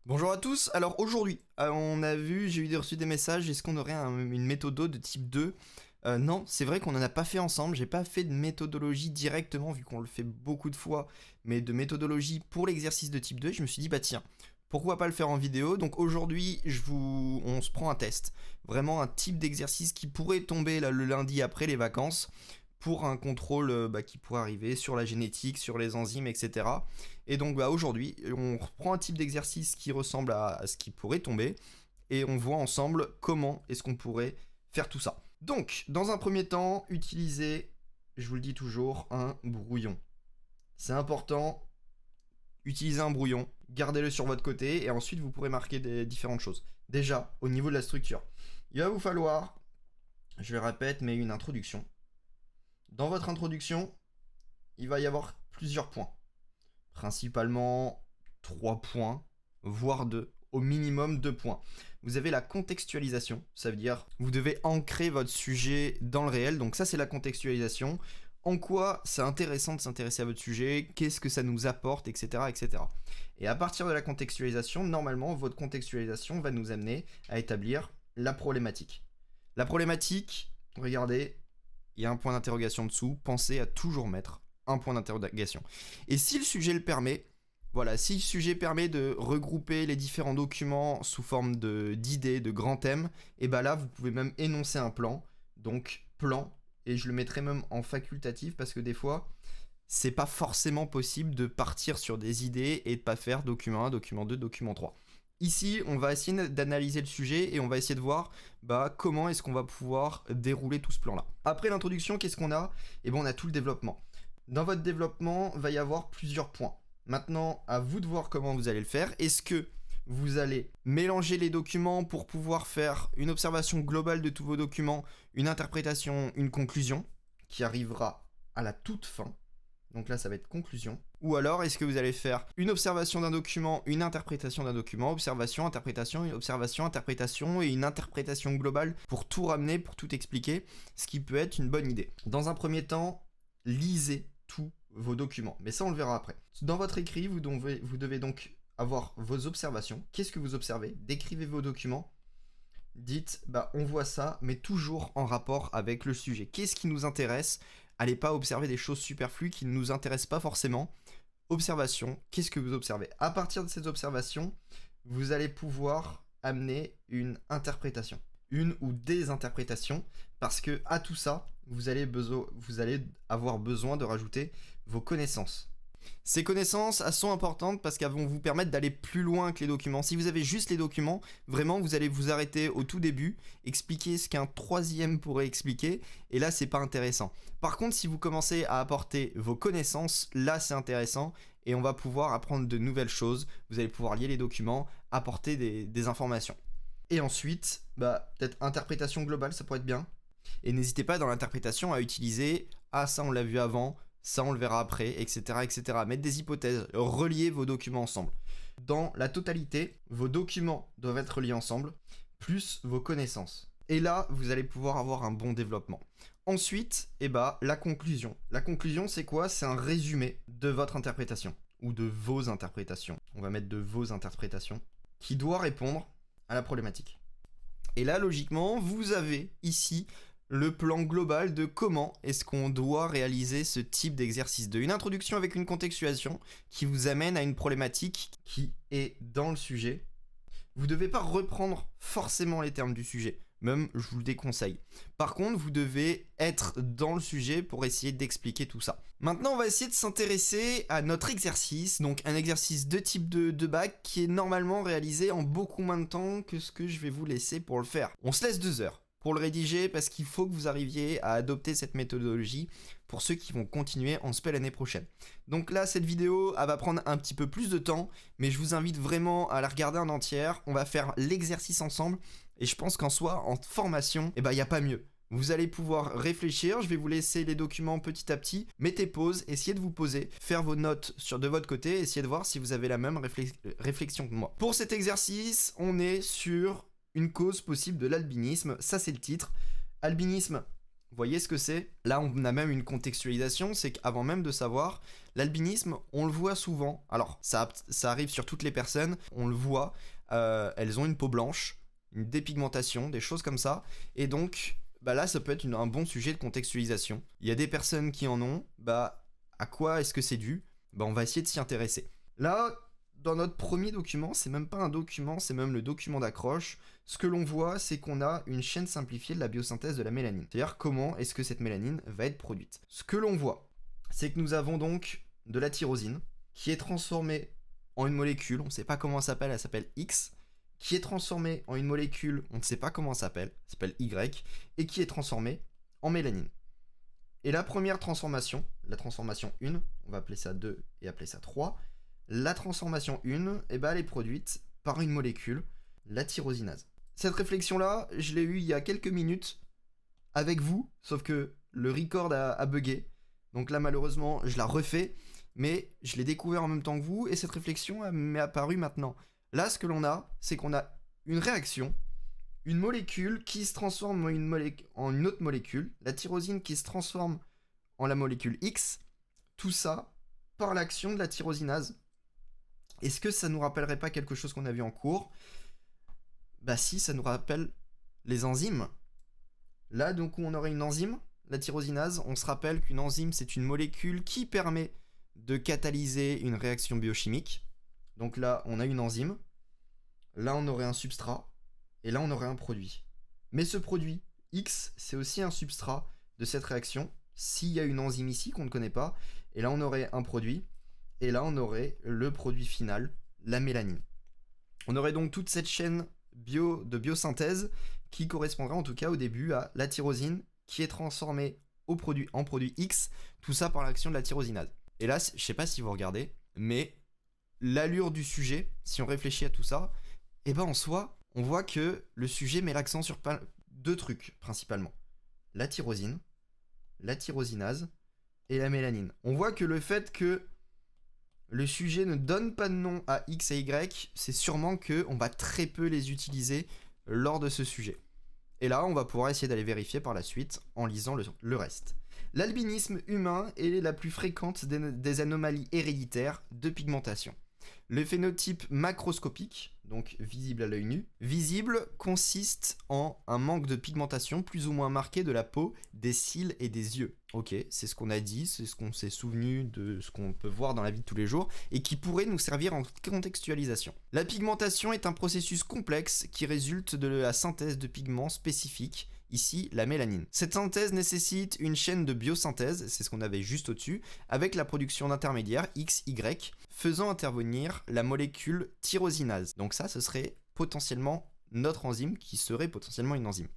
Bonjour à tous, alors aujourd'hui, on a vu, j'ai reçu des messages, est-ce qu'on aurait une méthodo de type 2? Non, c'est vrai qu'on n'en a pas fait ensemble, j'ai pas fait de méthodologie directement vu qu'on le fait beaucoup de fois, mais de méthodologie pour l'exercice de type 2, je me suis dit bah tiens, pourquoi pas le faire en vidéo? Donc aujourd'hui, on se prend un test, vraiment un type d'exercice qui pourrait tomber là, le lundi après les vacances, pour un contrôle qui pourrait arriver sur la génétique, sur les enzymes, etc. Et donc aujourd'hui, on reprend un type d'exercice qui ressemble à ce qui pourrait tomber, et on voit ensemble comment est-ce qu'on pourrait faire tout ça. Donc, dans un premier temps, utilisez, je vous le dis toujours, un brouillon. C'est important, utilisez un brouillon, gardez-le sur votre côté, et ensuite vous pourrez marquer des différentes choses. Déjà, au niveau de la structure, il va vous falloir, je le répète, mais une introduction. Dans votre introduction, il va y avoir plusieurs points. Principalement 3 points, voire 2. Au minimum 2 points. Vous avez la contextualisation, ça veut dire vous devez ancrer votre sujet dans le réel, donc ça c'est la contextualisation. En quoi c'est intéressant de s'intéresser à votre sujet, qu'est-ce que ça nous apporte, etc., etc. Et à partir de la contextualisation, normalement, votre contextualisation va nous amener à établir la problématique. La problématique, regardez, il y a un point d'interrogation dessous, pensez à toujours mettre un point d'interrogation. Et si le sujet le permet, voilà, si le sujet permet de regrouper les différents documents sous forme d'idées, de grands thèmes, et bah là, vous pouvez même énoncer un plan. Donc, plan, et je le mettrai même en facultatif parce que des fois, c'est pas forcément possible de partir sur des idées et de pas faire document 1, document 2, document 3. Ici, on va essayer d'analyser le sujet et on va essayer de voir comment est-ce qu'on va pouvoir dérouler tout ce plan-là. Après l'introduction, qu'est-ce qu'on a? Eh bien, on a tout le développement. Dans votre développement, va y avoir plusieurs points. Maintenant, à vous de voir comment vous allez le faire. Est-ce que vous allez mélanger les documents pour pouvoir faire une observation globale de tous vos documents, une interprétation, une conclusion, qui arrivera à la toute fin. Donc là, ça va être conclusion. Ou alors, est-ce que vous allez faire une observation d'un document, une interprétation d'un document, observation, interprétation, et une interprétation globale pour tout ramener, pour tout expliquer, ce qui peut être une bonne idée. Dans un premier temps, lisez tous vos documents, mais ça on le verra après. Dans votre écrit, vous devez donc avoir vos observations. Qu'est-ce que vous observez? Décrivez vos documents. Dites, on voit ça, mais toujours en rapport avec le sujet. Qu'est-ce qui nous intéresse? Allez pas observer des choses superflues qui ne nous intéressent pas forcément. Observation, qu'est-ce que vous observez? À partir de ces observations, vous allez pouvoir amener une interprétation. Une ou des interprétations, parce que à tout ça, vous allez avoir besoin de rajouter vos connaissances. Ces connaissances, elles sont importantes parce qu'elles vont vous permettre d'aller plus loin que les documents. Si vous avez juste les documents, vraiment, vous allez vous arrêter au tout début, expliquer ce qu'un troisième pourrait expliquer, et là, c'est pas intéressant. Par contre, si vous commencez à apporter vos connaissances, là, c'est intéressant, et on va pouvoir apprendre de nouvelles choses. Vous allez pouvoir lier les documents, apporter des informations. Et ensuite, peut-être interprétation globale, ça pourrait être bien. Et n'hésitez pas dans l'interprétation à utiliser « Ah, ça on l'a vu avant », ça on le verra après, etc., etc. Mettre des hypothèses, relier vos documents ensemble. Dans la totalité, vos documents doivent être liés ensemble, plus vos connaissances. Et là, vous allez pouvoir avoir un bon développement. Ensuite, la conclusion. La conclusion, c'est quoi? C'est un résumé de votre interprétation, ou de vos interprétations. On va mettre de vos interprétations, qui doit répondre à la problématique. Et là, logiquement, vous avez ici le plan global de comment est-ce qu'on doit réaliser ce type d'exercice 2. Une introduction avec une contextualisation qui vous amène à une problématique qui est dans le sujet. Vous ne devez pas reprendre forcément les termes du sujet, même je vous le déconseille. Par contre, vous devez être dans le sujet pour essayer d'expliquer tout ça. Maintenant, on va essayer de s'intéresser à notre exercice, donc un exercice de type de bac qui est normalement réalisé en beaucoup moins de temps que ce que je vais vous laisser pour le faire. On se laisse 2 heures pour le rédiger parce qu'il faut que vous arriviez à adopter cette méthodologie pour ceux qui vont continuer en spé l'année prochaine. Donc là, cette vidéo, elle va prendre un petit peu plus de temps, mais je vous invite vraiment à la regarder en entière. On va faire l'exercice ensemble et je pense qu'en soi, en formation, il n'y a pas mieux. Vous allez pouvoir réfléchir, je vais vous laisser les documents petit à petit, mettez pause, essayez de vous poser, faire vos notes de votre côté, essayez de voir si vous avez la même réflexion que moi. Pour cet exercice, on est sur une cause possible de l'albinisme, ça c'est le titre. Albinisme, Vous voyez ce que c'est? Là, on a même une contextualisation, c'est qu'avant même de savoir, l'albinisme, on le voit souvent. Alors, ça arrive sur toutes les personnes, on le voit, elles ont une peau blanche, une dépigmentation, des choses comme ça, et donc, bah là, ça peut être un bon sujet de contextualisation. Il y a des personnes qui en ont, bah, à quoi est-ce que c'est dû? Bah, on va essayer de s'y intéresser. Là, dans notre premier document, c'est même pas un document, c'est même le document d'accroche. Ce que l'on voit, c'est qu'on a une chaîne simplifiée de la biosynthèse de la mélanine. C'est-à-dire comment est-ce que cette mélanine va être produite. Ce que l'on voit, c'est que nous avons donc de la tyrosine qui est transformée en une molécule, on ne sait pas comment elle s'appelle X, qui est transformée en une molécule, on ne sait pas comment elle s'appelle Y, et qui est transformée en mélanine. Et la première transformation, la transformation 1, on va appeler ça 2 et appeler ça 3, la transformation 1, elle est produite par une molécule, la tyrosinase. Cette réflexion-là, je l'ai eue il y a quelques minutes avec vous, sauf que le record a bugué. Donc là, malheureusement, je la refais, mais je l'ai découvert en même temps que vous, et cette réflexion m'est apparue maintenant. Là, ce que l'on a, c'est qu'on a une réaction, une molécule qui se transforme en une autre molécule, la tyrosine qui se transforme en la molécule X, tout ça par l'action de la tyrosinase. Est-ce que ça nous rappellerait pas quelque chose qu'on a vu en cours? Bah si, ça nous rappelle les enzymes. Là, donc, où on aurait une enzyme, la tyrosinase, on se rappelle qu'une enzyme, c'est une molécule qui permet de catalyser une réaction biochimique. Donc là, on a une enzyme. Là, on aurait un substrat. Et là, on aurait un produit. Mais ce produit, X, c'est aussi un substrat de cette réaction. S'il y a une enzyme ici qu'on ne connaît pas, et là, on aurait un produit. Et là, on aurait le produit final, la mélanine. On aurait donc toute cette chaîne de biosynthèse qui correspondrait en tout cas au début à la tyrosine qui est transformée en produit X, tout ça par l'action de la tyrosinase. Et là, je sais pas si vous regardez, mais l'allure du sujet, si on réfléchit à tout ça, et ben en soi, on voit que le sujet met l'accent sur deux trucs principalement. La tyrosine, la tyrosinase et la mélanine. On voit que le fait que le sujet ne donne pas de nom à X et Y, c'est sûrement qu'on va très peu les utiliser lors de ce sujet. Et là, on va pouvoir essayer d'aller vérifier par la suite en lisant le reste. L'albinisme humain est la plus fréquente des anomalies héréditaires de pigmentation. Le phénotype macroscopique, donc visible à l'œil nu, visible consiste en un manque de pigmentation plus ou moins marqué de la peau, des cils et des yeux. Ok, c'est ce qu'on a dit, c'est ce qu'on s'est souvenu de ce qu'on peut voir dans la vie de tous les jours et qui pourrait nous servir en contextualisation. La pigmentation est un processus complexe qui résulte de la synthèse de pigments spécifiques, ici la mélanine. Cette synthèse nécessite une chaîne de biosynthèse, c'est ce qu'on avait juste au-dessus, avec la production d'intermédiaires X, Y, faisant intervenir la molécule tyrosinase. Donc ça, ce serait potentiellement notre enzyme qui serait potentiellement une enzyme.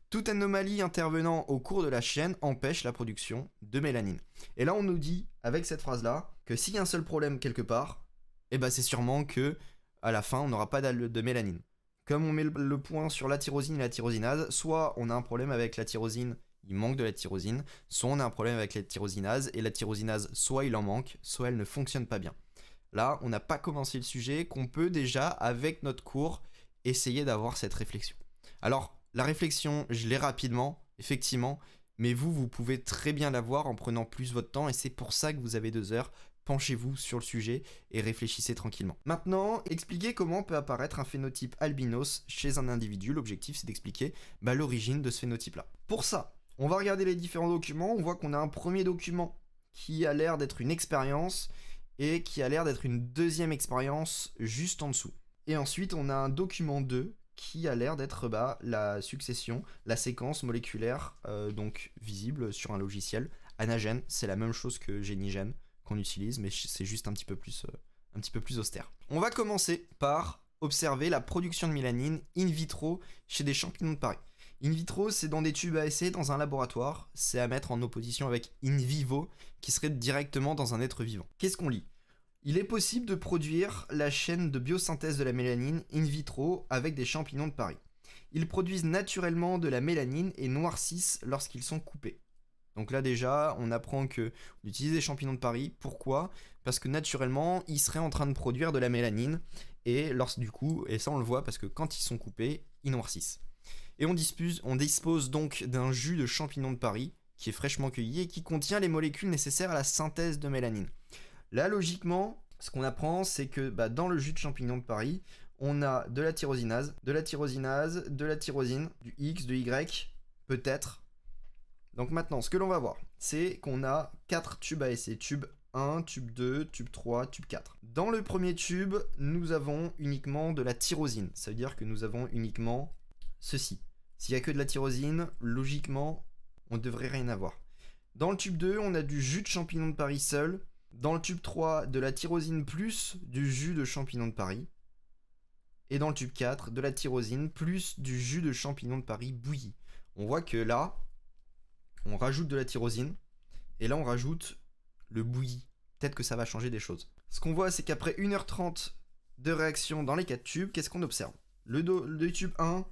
Toute anomalie intervenant au cours de la chaîne empêche la production de mélanine. Et là, on nous dit, avec cette phrase-là, que s'il y a un seul problème quelque part, eh ben c'est sûrement que à la fin, on n'aura pas de mélanine. Comme on met le point sur la tyrosine et la tyrosinase, soit on a un problème avec la tyrosine, il manque de la tyrosine, soit on a un problème avec la tyrosinase, et la tyrosinase, soit il en manque, soit elle ne fonctionne pas bien. Là, on n'a pas commencé le sujet, qu'on peut déjà, avec notre cours, essayer d'avoir cette réflexion. Alors, la réflexion, je l'ai rapidement, effectivement, mais vous pouvez très bien l'avoir en prenant plus votre temps, et c'est pour ça que vous avez 2 heures. Penchez-vous sur le sujet et réfléchissez tranquillement. Maintenant, expliquez comment peut apparaître un phénotype albinos chez un individu. L'objectif, c'est d'expliquer l'origine de ce phénotype-là. Pour ça, on va regarder les différents documents. On voit qu'on a un premier document qui a l'air d'être une expérience et qui a l'air d'être une deuxième expérience juste en dessous. Et ensuite, on a un document 2 qui a l'air d'être la succession, la séquence moléculaire donc visible sur un logiciel. Anagène, c'est la même chose que Génigène qu'on utilise, mais c'est juste un petit peu plus austère. On va commencer par observer la production de mélanine in vitro chez des champignons de Paris. In vitro, c'est dans des tubes à essai dans un laboratoire, c'est à mettre en opposition avec in vivo, qui serait directement dans un être vivant. Qu'est-ce qu'on lit ? Il est possible de produire la chaîne de biosynthèse de la mélanine in vitro avec des champignons de Paris. Ils produisent naturellement de la mélanine et noircissent lorsqu'ils sont coupés. Donc là déjà, on apprend qu'on utilise des champignons de Paris. Pourquoi ? Parce que naturellement, ils seraient en train de produire de la mélanine. Et ça on le voit parce que quand ils sont coupés, ils noircissent. Et on dispose donc d'un jus de champignon de Paris, qui est fraîchement cueilli et qui contient les molécules nécessaires à la synthèse de mélanine. Là, logiquement, ce qu'on apprend, c'est que dans le jus de champignon de Paris, on a de la tyrosinase, de la tyrosine, du X, du Y, peut-être. Donc maintenant, ce que l'on va voir, c'est qu'on a 4 tubes à essai. Tube 1, tube 2, tube 3, tube 4. Dans le premier tube, nous avons uniquement de la tyrosine. Ça veut dire que nous avons uniquement ceci. S'il n'y a que de la tyrosine, logiquement, on ne devrait rien avoir. Dans le tube 2, on a du jus de champignon de Paris seul. Dans le tube 3, de la tyrosine plus du jus de champignon de Paris. Et dans le tube 4, de la tyrosine plus du jus de champignon de Paris bouilli. On voit que là, on rajoute de la tyrosine. Et là, on rajoute le bouilli. Peut-être que ça va changer des choses. Ce qu'on voit, c'est qu'après 1h30 de réaction dans les 4 tubes, qu'est-ce qu'on observe ? Le tube 1,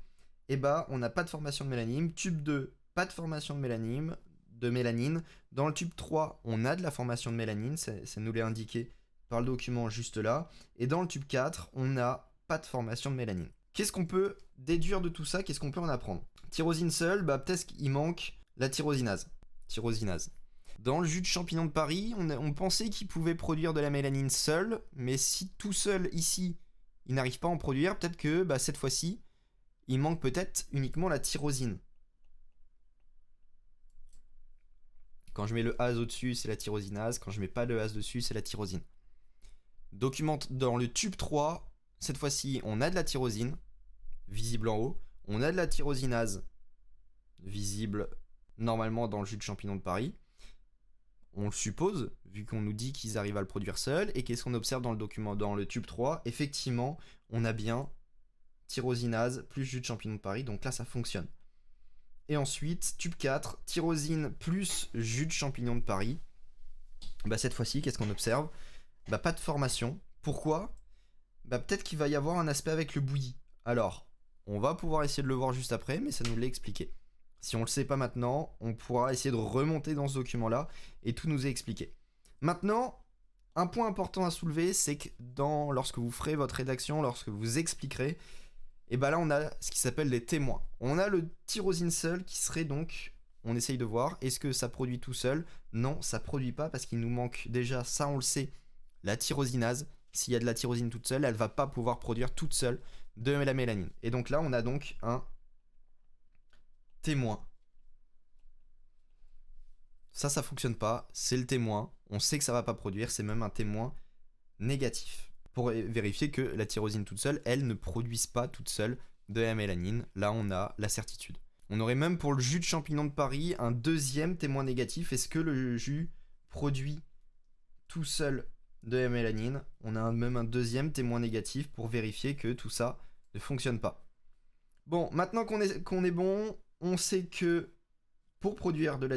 on n'a pas de formation de mélanine. Tube 2, pas de formation de mélanine. Dans le tube 3, on a de la formation de mélanine, ça nous l'est indiqué par le document juste là. Et dans le tube 4, on n'a pas de formation de mélanine. Qu'est-ce qu'on peut déduire de tout ça ? Qu'est-ce qu'on peut en apprendre ? Tyrosine seule, peut-être qu'il manque la tyrosinase. Dans le jus de champignon de Paris, on pensait qu'il pouvait produire de la mélanine seule, mais si tout seul ici, il n'arrive pas à en produire, peut-être que cette fois-ci, il manque peut-être uniquement la tyrosine. Quand je mets le AS au-dessus, c'est la tyrosinase. Quand je mets pas le AS dessus, c'est la tyrosine. Documente dans le tube 3, cette fois-ci, on a de la tyrosine, visible en haut. On a de la tyrosinase, visible normalement dans le jus de champignon de Paris. On le suppose, vu qu'on nous dit qu'ils arrivent à le produire seuls. Et qu'est-ce qu'on observe dans le document, dans le tube 3 ? Effectivement, on a bien tyrosinase plus jus de champignon de Paris. Donc là, ça fonctionne. Et ensuite, tube 4, tyrosine plus jus de champignon de Paris. Cette fois-ci, qu'est-ce qu'on observe ? Pas de formation. Pourquoi ? Peut-être qu'il va y avoir un aspect avec le bouilli. Alors, on va pouvoir essayer de le voir juste après, mais ça nous l'est expliqué. Si on le sait pas maintenant, on pourra essayer de remonter dans ce document-là et tout nous est expliqué. Maintenant, un point important à soulever, c'est que lorsque vous ferez votre rédaction, lorsque vous expliquerez, et là on a ce qui s'appelle les témoins. On a le tyrosine seul qui serait donc, on essaye de voir, est-ce que ça produit tout seul ? Non, ça produit pas parce qu'il nous manque déjà, ça on le sait, la tyrosinase. S'il y a de la tyrosine toute seule, elle va pas pouvoir produire toute seule de la mélanine. Et donc là on a donc un témoin. Ça fonctionne pas, c'est le témoin, on sait que ça va pas produire, c'est même un témoin négatif. Pour vérifier que la tyrosine toute seule, elle ne produise pas toute seule de la mélanine. Là, on a la certitude. On aurait même pour le jus de champignon de Paris un deuxième témoin négatif. Est-ce que le jus produit tout seul de la mélanine ? On a même un deuxième témoin négatif pour vérifier que tout ça ne fonctionne pas. Bon, maintenant qu'on est bon, on sait que pour produire de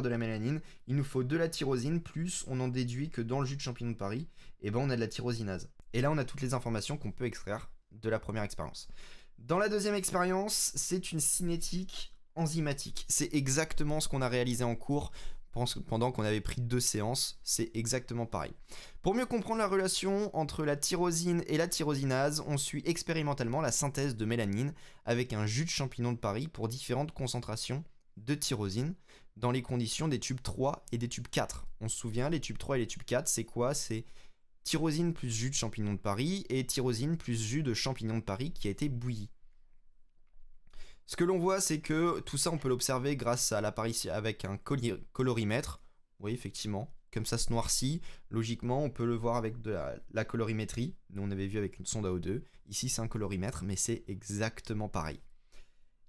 la mélanine, il nous faut de la tyrosine, plus on en déduit que dans le jus de champignon de Paris, on a de la tyrosinase. Et là, on a toutes les informations qu'on peut extraire de la première expérience. Dans la deuxième expérience, c'est une cinétique enzymatique. C'est exactement ce qu'on a réalisé en cours pendant qu'on avait pris 2 séances. C'est exactement pareil. Pour mieux comprendre la relation entre la tyrosine et la tyrosinase, on suit expérimentalement la synthèse de mélanine avec un jus de champignon de Paris pour différentes concentrations de tyrosine dans les conditions des tubes 3 et des tubes 4. On se souvient, les tubes 3 et les tubes 4, c'est quoi ? C'est tyrosine plus jus de champignon de Paris et tyrosine plus jus de champignon de Paris qui a été bouilli. Ce que l'on voit, c'est que tout ça, on peut l'observer grâce à l'apparition avec un colorimètre. Oui, effectivement, comme ça se noircit. Logiquement, on peut le voir avec de la colorimétrie. Nous, on avait vu avec une sonde à O2. Ici, c'est un colorimètre, mais c'est exactement pareil.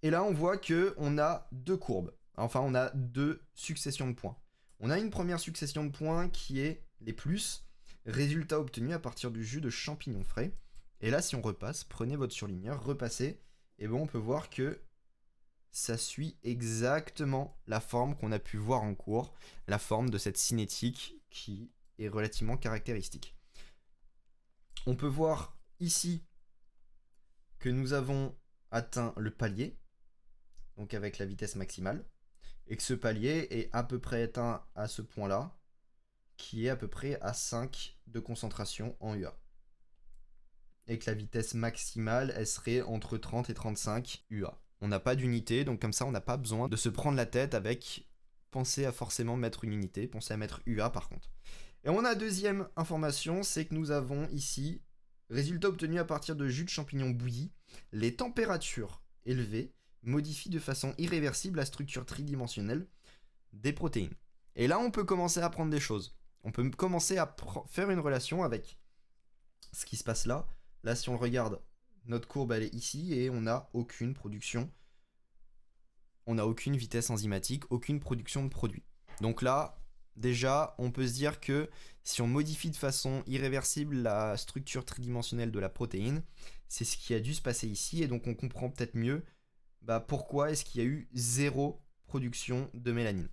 Et là, on voit qu'on a 2 courbes. Enfin, on a 2 successions de points. On a une première succession de points qui est les plus, résultat obtenu à partir du jus de champignons frais. Et là, si on repasse, prenez votre surligneur, repassez, et on peut voir que ça suit exactement la forme qu'on a pu voir en cours, la forme de cette cinétique qui est relativement caractéristique. On peut voir ici que nous avons atteint le palier, donc avec la vitesse maximale, et que ce palier est à peu près atteint à ce point-là, qui est à peu près à 5 de concentration en UA. et que la vitesse maximale, elle serait entre 30 et 35 UA. On n'a pas d'unité, donc comme ça, on n'a pas besoin de se prendre la tête avec penser à forcément mettre une unité, penser à mettre UA par contre. Et on a deuxième information, c'est que nous avons ici, résultat obtenu à partir de jus de champignons bouillis, les températures élevées modifient de façon irréversible la structure tridimensionnelle des protéines. Et là, on peut commencer à apprendre des choses. On peut commencer à faire une relation avec ce qui se passe là. Là, si on le regarde, notre courbe, elle est ici et on n'a aucune production. On n'a aucune vitesse enzymatique, aucune production de produits. Donc là, déjà, on peut se dire que si on modifie de façon irréversible la structure tridimensionnelle de la protéine, c'est ce qui a dû se passer ici. Et donc, on comprend peut-être mieux pourquoi est-ce qu'il y a eu zéro production de mélanine.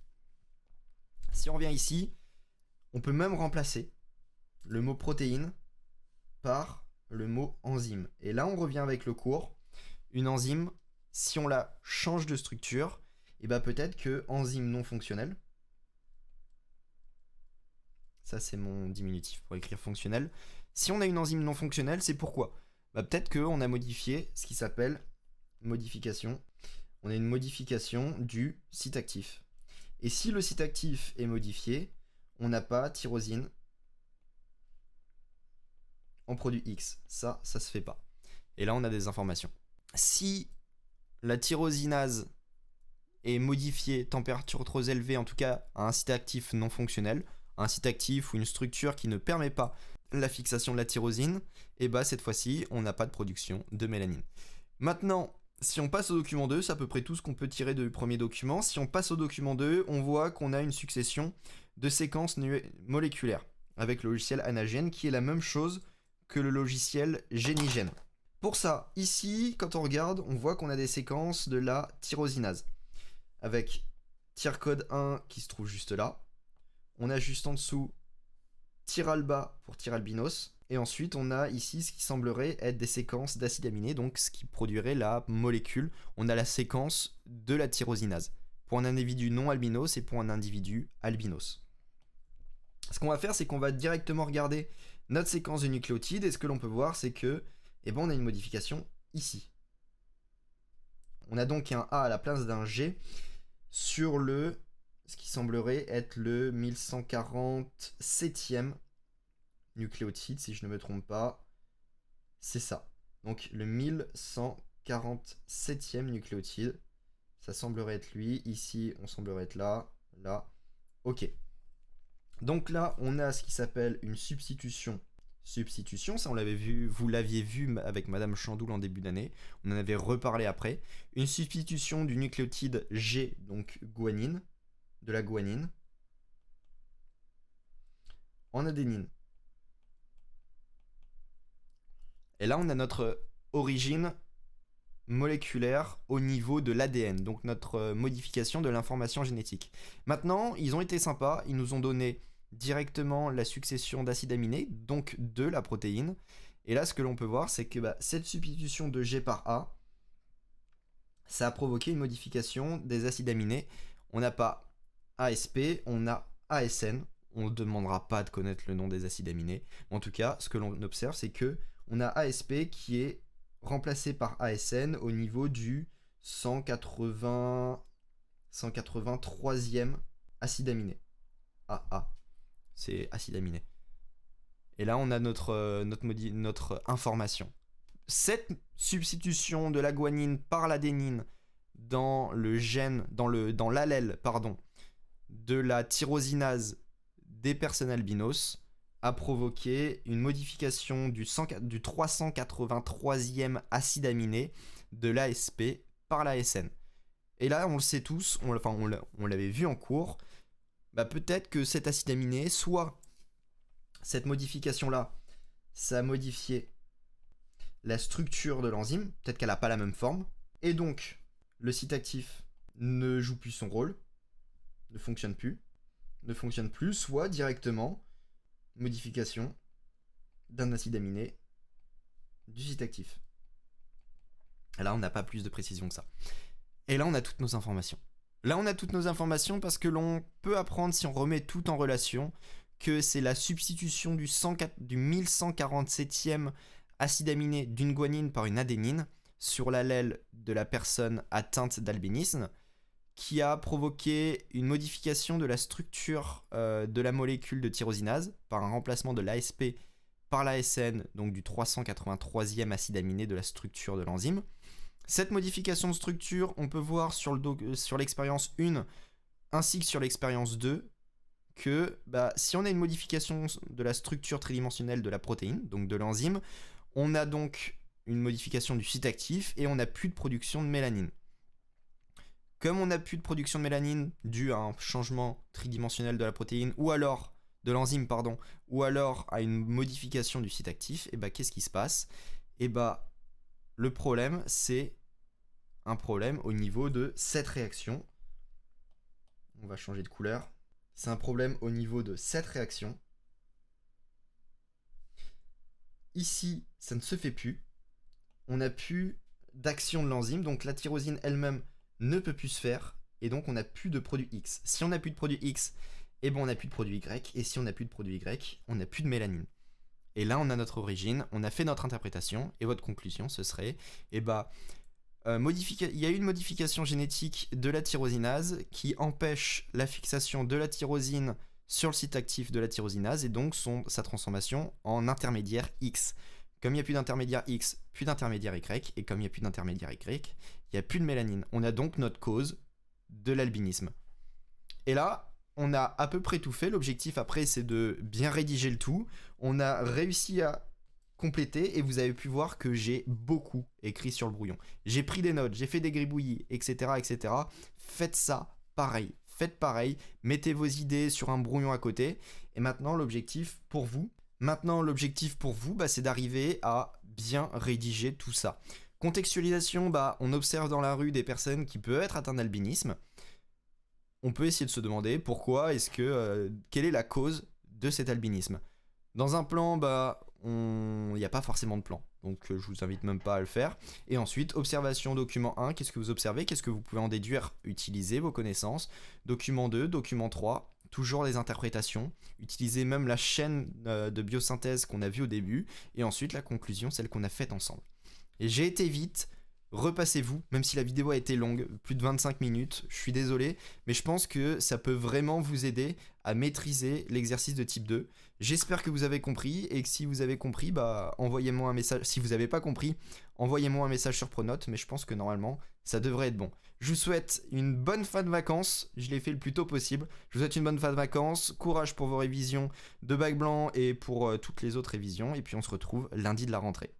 Si on revient ici, on peut même remplacer le mot protéine par le mot enzyme. Et là, on revient avec le cours. Une enzyme, si on la change de structure, et peut-être que enzyme non fonctionnelle, ça c'est mon diminutif pour écrire fonctionnel. Si on a une enzyme non fonctionnelle, c'est pourquoi peut-être qu'on a modifié ce qui s'appelle modification. On a une modification du site actif. Et si le site actif est modifié, on n'a pas tyrosine en produit X. Ça se fait pas. Et là, on a des informations. Si la tyrosinase est modifiée, température trop élevée, en tout cas à un site actif non fonctionnel, un site actif ou une structure qui ne permet pas la fixation de la tyrosine, et cette fois-ci, on n'a pas de production de mélanine. Maintenant, si on passe au document 2, c'est à peu près tout ce qu'on peut tirer du premier document. Si on passe au document 2, on voit qu'on a une succession de séquences moléculaires avec le logiciel Anagen qui est la même chose que le logiciel Génigène. Pour ça, ici, quand on regarde, on voit qu'on a des séquences de la tyrosinase avec tyrcode 1 qui se trouve juste là. On a juste en dessous tyralba pour tyralbinos. Et ensuite, on a ici ce qui semblerait être des séquences d'acides aminés, donc ce qui produirait la molécule. On a la séquence de la tyrosinase pour un individu non albinos et pour un individu albinos. Ce qu'on va faire, c'est qu'on va directement regarder notre séquence de nucléotides et ce que l'on peut voir, c'est que on a une modification ici. On a donc un A à la place d'un G sur ce qui semblerait être le 1147e nucléotide, si je ne me trompe pas. C'est ça. Donc le 1147e nucléotide. Ça semblerait être lui. Ici, on semblerait être là. Là. Ok. Donc là, on a ce qui s'appelle une substitution. Substitution, ça on l'avait vu, vous l'aviez vu avec Madame Chandoul en début d'année. On en avait reparlé après. Une substitution du nucléotide G, donc guanine, de la guanine, en adénine. Et là, on a notre origine moléculaire au niveau de l'ADN, donc notre modification de l'information génétique. Maintenant, ils ont été sympas, ils nous ont donné directement la succession d'acides aminés, donc de la protéine. Et là, ce que l'on peut voir, c'est que cette substitution de G par A, ça a provoqué une modification des acides aminés. On n'a pas ASP, on a ASN. On ne demandera pas de connaître le nom des acides aminés. En tout cas, ce que l'on observe, c'est que on a ASP qui est remplacé par ASN au niveau du 183e acide aminé. AA, c'est acide aminé. Et là, on a notre information. Cette substitution de la guanine par l'adénine dans le gène, dans l'allèle, de la tyrosinase des personnes albinos a provoqué une modification du 383e acide aminé de l'ASP par l'ASN. Et là, on le sait tous, on l'avait vu en cours, peut-être que cet acide aminé, soit cette modification-là, ça a modifié la structure de l'enzyme, peut-être qu'elle n'a pas la même forme, et donc le site actif ne joue plus son rôle, ne fonctionne plus, soit directement modification d'un acide aminé du site actif. Et là, on n'a pas plus de précision que ça. Et là, on a toutes nos informations. Parce que l'on peut apprendre, si on remet tout en relation, que c'est la substitution du 1147e acide aminé d'une guanine par une adénine sur l'allèle de la personne atteinte d'albinisme, qui a provoqué une modification de la structure de la molécule de tyrosinase par un remplacement de l'ASP par l'ASN, donc du 383e acide aminé de la structure de l'enzyme. Cette modification de structure, on peut voir sur l'expérience 1 ainsi que sur l'expérience 2 que si on a une modification de la structure tridimensionnelle de la protéine, donc de l'enzyme, on a donc une modification du site actif et on n'a plus de production de mélanine. Comme on n'a plus de production de mélanine due à un changement tridimensionnel de la protéine ou alors de l'enzyme, ou alors à une modification du site actif, et qu'est-ce qui se passe? Le problème, c'est un problème au niveau de cette réaction. On va changer de couleur. C'est un problème au niveau de cette réaction. Ici, ça ne se fait plus. On n'a plus d'action de l'enzyme, donc la tyrosine elle-même ne peut plus se faire, et donc on n'a plus de produit X. Si on n'a plus de produit X, on n'a plus de produit Y, et si on n'a plus de produit Y, on n'a plus de mélanine. Et là, on a notre origine, on a fait notre interprétation, et votre conclusion, ce serait, il y a eu une modification génétique de la tyrosinase qui empêche la fixation de la tyrosine sur le site actif de la tyrosinase, et donc sa transformation en intermédiaire X. Comme il n'y a plus d'intermédiaire X, plus d'intermédiaire Y, et comme il n'y a plus d'intermédiaire Y, il n'y a plus de mélanine. On a donc notre cause de l'albinisme. Et là, on a à peu près tout fait. L'objectif après, c'est de bien rédiger le tout. On a réussi à compléter et vous avez pu voir que j'ai beaucoup écrit sur le brouillon. J'ai pris des notes, j'ai fait des gribouillis, etc., etc. Faites ça pareil. Faites pareil. Mettez vos idées sur un brouillon à côté. Et maintenant, l'objectif pour vous, c'est d'arriver à bien rédiger tout ça. Contextualisation, on observe dans la rue des personnes qui peuvent être atteintes d'albinisme. On peut essayer de se demander pourquoi quelle est la cause de cet albinisme. Dans un plan, il n'y a pas forcément de plan. Donc je vous invite même pas à le faire. Et ensuite, observation, document 1, qu'est-ce que vous observez? Qu'est-ce que vous pouvez en déduire? Utilisez vos connaissances. Document 2, document 3, toujours les interprétations. Utilisez même la chaîne de biosynthèse qu'on a vue au début. Et ensuite, la conclusion, celle qu'on a faite ensemble. Et j'ai été vite, repassez-vous, même si la vidéo a été longue, plus de 25 minutes, je suis désolé, mais je pense que ça peut vraiment vous aider à maîtriser l'exercice de type 2. J'espère que vous avez compris, et que si vous avez compris, envoyez-moi un message. Si vous n'avez pas compris, envoyez-moi un message sur Pronote, mais je pense que normalement, ça devrait être bon. Je vous souhaite une bonne fin de vacances, je l'ai fait le plus tôt possible. Je vous souhaite une bonne fin de vacances, courage pour vos révisions de bac blanc et pour toutes les autres révisions, et puis on se retrouve lundi de la rentrée.